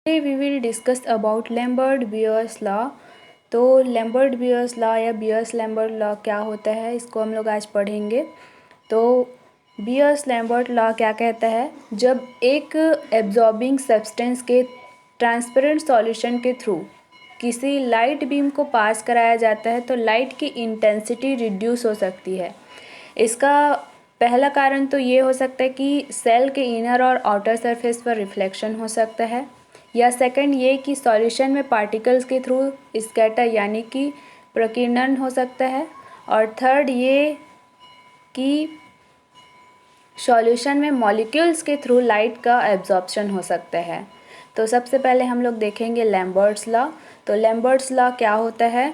Today we will discuss about Lambert-Beers law। तो Lambert-Beers law या Beers-Lambert law क्या होता है, इसको हम लोग आज पढ़ेंगे। तो Beers-Lambert law क्या कहता है, जब एक एब्जॉर्बिंग सब्सटेंस के ट्रांसपेरेंट सॉल्यूशन के थ्रू किसी लाइट बीम को पास कराया जाता है तो लाइट की इंटेंसिटी रिड्यूस हो सकती है। इसका पहला कारण तो ये हो सकता है कि सेल के इनर और आउटर सरफेस पर रिफ्लेक्शन हो सकता है, या सेकंड ये कि सॉल्यूशन में पार्टिकल्स के थ्रू स्कैटर यानी कि प्रकीर्णन हो सकता है, और थर्ड ये कि सॉल्यूशन में मॉलिक्यूल्स के थ्रू लाइट का एब्जॉर्प्शन हो सकता है। तो सबसे पहले हम लोग देखेंगे लैम्बर्ट्स लॉ। तो लैम्बर्ट्स लॉ क्या होता है,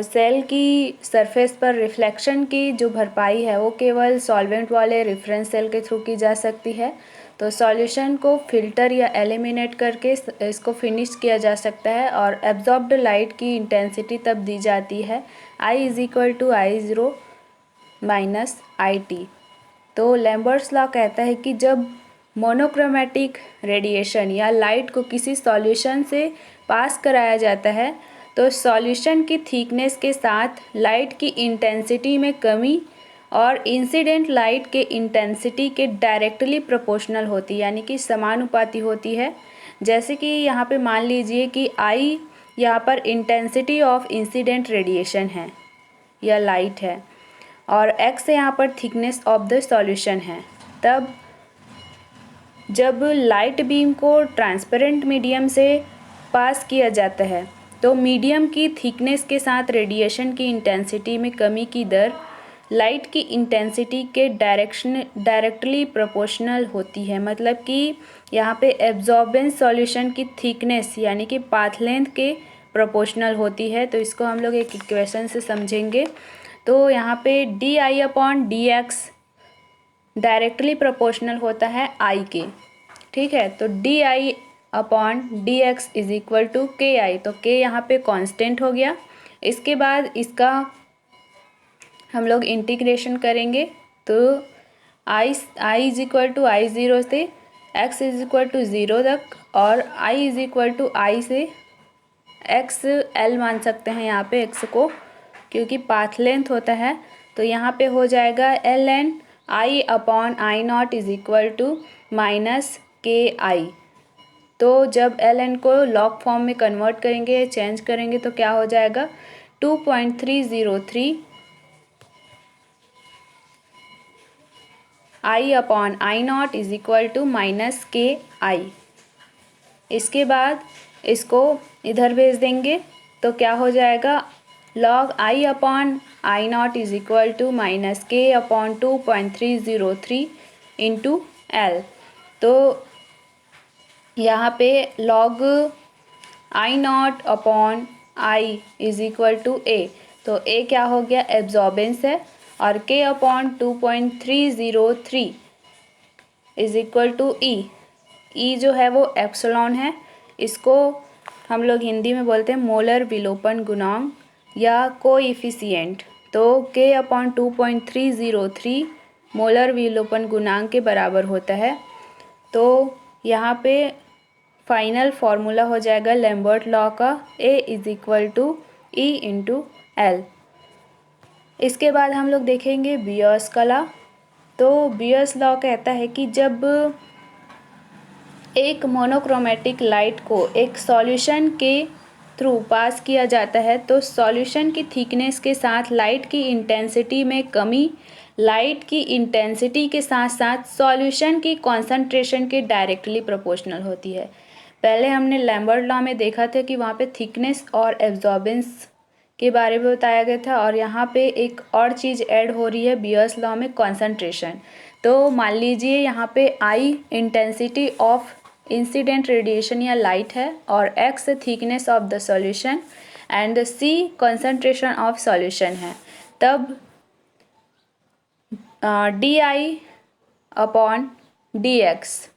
सेल की सरफेस पर रिफ्लेक्शन की जो भरपाई है वो केवल सॉल्वेंट वाले रेफरेंस सेल के थ्रू की जा सकती है। तो सॉल्यूशन को फिल्टर या एलिमिनेट करके इसको फिनिश किया जा सकता है, और एब्जॉर्ब्ड लाइट की इंटेंसिटी तब दी जाती है I = I0 - IT। तो लैम्बर्ट्स लॉ कहता है कि जब मोनोक्रोमैटिक रेडिएशन या लाइट को किसी सॉल्यूशन से पास कराया जाता है तो सॉल्यूशन की थिकनेस के साथ लाइट की इंटेंसिटी में कमी और इंसिडेंट लाइट के इंटेंसिटी के डायरेक्टली प्रोपोर्शनल होती है, यानी कि समानुपाती होती है। जैसे कि यहाँ पे मान लीजिए कि I यहाँ पर इंटेंसिटी ऑफ इंसिडेंट रेडिएशन है या लाइट है, और x यहाँ पर थिकनेस ऑफ द सॉल्यूशन है। तब जब लाइट बीम को ट्रांसपेरेंट मीडियम से पास किया जाता है तो मीडियम की थिकनेस के साथ रेडिएशन की इंटेंसिटी में कमी की दर लाइट की इंटेंसिटी के डायरेक्टली प्रोपोर्शनल होती है। मतलब कि यहाँ पे एब्जॉर्बेंस सॉल्यूशन की थिकनेस यानी कि पाथ लेंथ के प्रोपोर्शनल होती है। तो इसको हम लोग एक इक्वेशन से समझेंगे। तो यहाँ पे di/dx डायरेक्टली प्रोपोर्शनल होता है I के, ठीक है। तो di/dx = ki। तो k यहाँ पे कांस्टेंट हो गया। इसके बाद इसका हम लोग इंटीग्रेशन करेंगे। तो I = I0 से x = 0 तक, और I = I से x L मान सकते हैं यहाँ पे x को, क्योंकि पाथ लेंथ होता है। तो यहाँ पे हो जाएगा ln I/I0 = -ki। तो जब ln को लॉग फॉर्म में कन्वर्ट करेंगे, चेंज करेंगे, तो क्या हो जाएगा 2.303 I/I0 = -ki। इसके बाद इसको इधर भेज देंगे तो क्या हो जाएगा log I/I0 - k/2.303 × L। तो यहाँ पे log I0/I = A। तो A क्या हो गया, एब्जॉर्बेंस है, और k/2.303 = E। E जो है वो एप्सिलॉन है। इसको हम लोग हिंदी में बोलते हैं मोलर विलोपन गुणांक या कोएफिशिएंट। तो k/2.303 मोलर विलोपन गुणांक के बराबर होता है। तो यहाँ पे फाइनल फार्मूला हो जाएगा लैम्बर्ट लॉ का A = E × L। इसके बाद हम लोग देखेंगे बियर्स का लॉ। तो बियर्स लॉ कहता है कि जब एक मोनोक्रोमैटिक लाइट को एक सॉल्यूशन के थ्रू पास किया जाता है तो सॉल्यूशन की थिकनेस के साथ लाइट की इंटेंसिटी में कमी लाइट की इंटेंसिटी के साथ साथ सॉल्यूशन की कॉन्सेंट्रेशन के डायरेक्टली प्रोपोर्शनल होती है। पहले हमने लैम्बर्ट लॉ में देखा था कि वहाँ पे थिकनेस और एब्जॉर्बेंस के बारे में बताया गया था, और यहाँ पे एक और चीज़ ऐड हो रही है बियर्स लॉ में, कॉन्सेंट्रेशन। तो मान लीजिए यहाँ पे I intensity of incident radiation या लाइट है, और x thickness of the solution, and C concentration of solution है। तब di/dx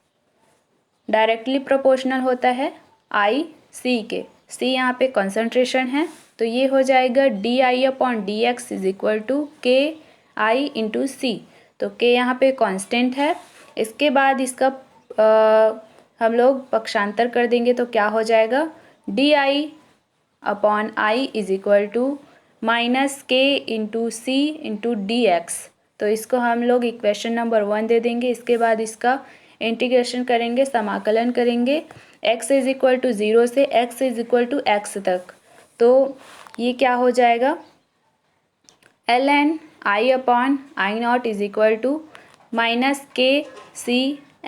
डायरेक्टली प्रोपोर्शनल होता है I C के। C यहाँ पे कॉन्सेंट्रेशन है, तो ये हो जाएगा di/dx = ki × C। तो k यहाँ पे कांस्टेंट है। इसके बाद इसका हम लोग पक्षांतर कर देंगे तो क्या हो जाएगा, di upon I is equal to minus k into c into d x. तो इसको हम लोग इक्वेशन नंबर 1 दे देंगे। इसके बाद इसका इंटीग्रेशन करेंगे, समाकलन करेंगे x इज इक्वल टू 0 से x is equal to x तक। तो ये क्या हो जाएगा, ln i upon I nought is equal to minus k c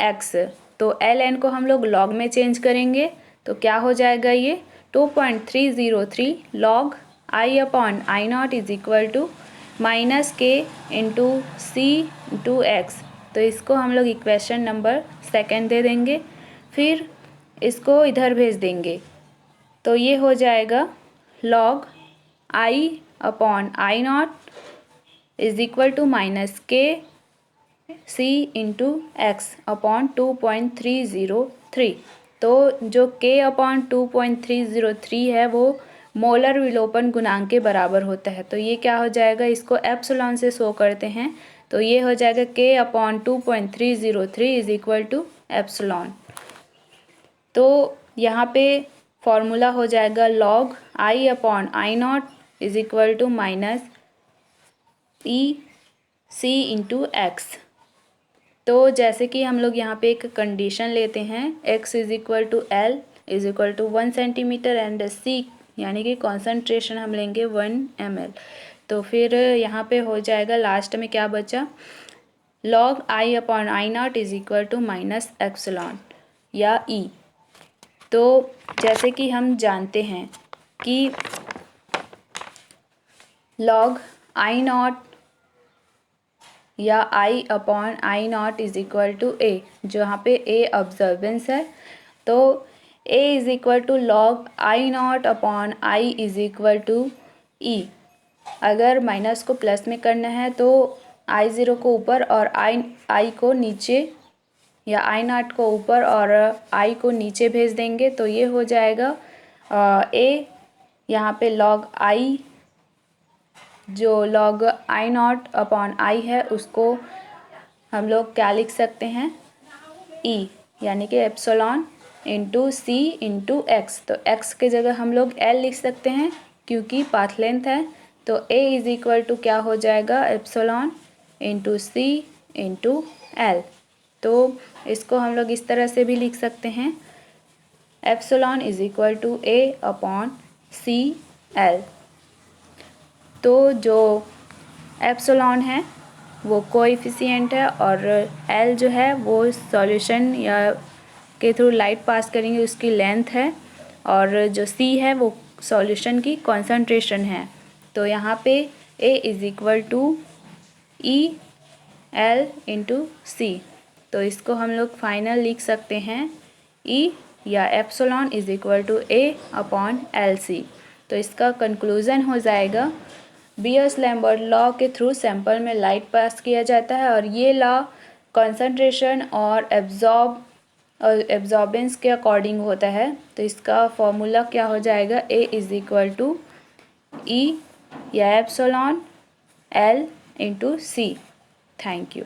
x. तो ln को हम लोग लॉग में चेंज करेंगे तो क्या हो जाएगा, ये 2.303 log i upon I nought is equal to minus k into c into x. तो इसको हम लोग इक्वेशन नंबर 2 दे देंगे, फिर इसको इधर भेज देंगे तो ये हो जाएगा log i upon I nought is equal to minus k c into x upon 2.303। तो जो k अपॉन 2.303 है वो मोलर विलोपन गुणांक के बराबर होता है। तो ये क्या हो जाएगा, इसको एप्सिलॉन से शो करते हैं तो ये हो जाएगा k upon 2.303 is equal to epsilon. तो यहाँ पे फॉर्मूला हो जाएगा log i upon I nought is equal to minus e c into x. तो जैसे कि हम लोग यहाँ पे एक कंडीशन लेते हैं, x is equal to l is equal to 1 centimetre and c यानी कि कॉन्सेंट्रेशन हम लेंगे 1 ml। तो फिर यहाँ पे हो जाएगा लास्ट में क्या बचा, log i upon I nought is equal to minus epsilon या e। तो जैसे कि हम जानते हैं कि लॉग आई नॉट या i upon I nought is equal to A, जहाँ पे a ऑब्जर्वेंस है तो a is equal to log I nought upon I is equal to E. अगर माइनस को प्लस में करना है तो I0 को ऊपर और I को नीचे, या आई नॉट को ऊपर और I को नीचे भेज देंगे तो ये हो जाएगा a। यहाँ पे लॉग i, जो लॉग आई नॉट अपॉन आई है उसको हम लोग क्या लिख सकते हैं, e यानी कि epsilon into c into x. तो x के जगह हम लोग l लिख सकते हैं क्योंकि पाथ लेंथ है। तो a इज इक्वल टू क्या हो जाएगा, epsilon into c into L. तो इसको हम लोग इस तरह से भी लिख सकते हैं, epsilon is equal to a upon c l. तो जो एप्सिलॉन है वो कोएफिशिएंट है और एल जो है वो सॉल्यूशन या के थ्रू लाइट पास करेंगे उसकी लेंथ है, और जो सी है वो सॉल्यूशन की कॉन्सेंट्रेशन है। तो यहाँ पे A is equal to E L into C. तो इसको हम लोग फाइनल लिख सकते हैं ई या epsilon is equal to a upon l c. तो इसका कंक्लूज़न हो जाएगा, बियर्स-लैम्बर्ट लॉ के थ्रू सैंपल में लाइट पास किया जाता है और ये लॉ कंसंट्रेशन और एब्जॉर्बेंस के अकॉर्डिंग होता है। तो इसका फॉर्मूला क्या हो जाएगा, a is equal to e या epsilon l into c. Thank you.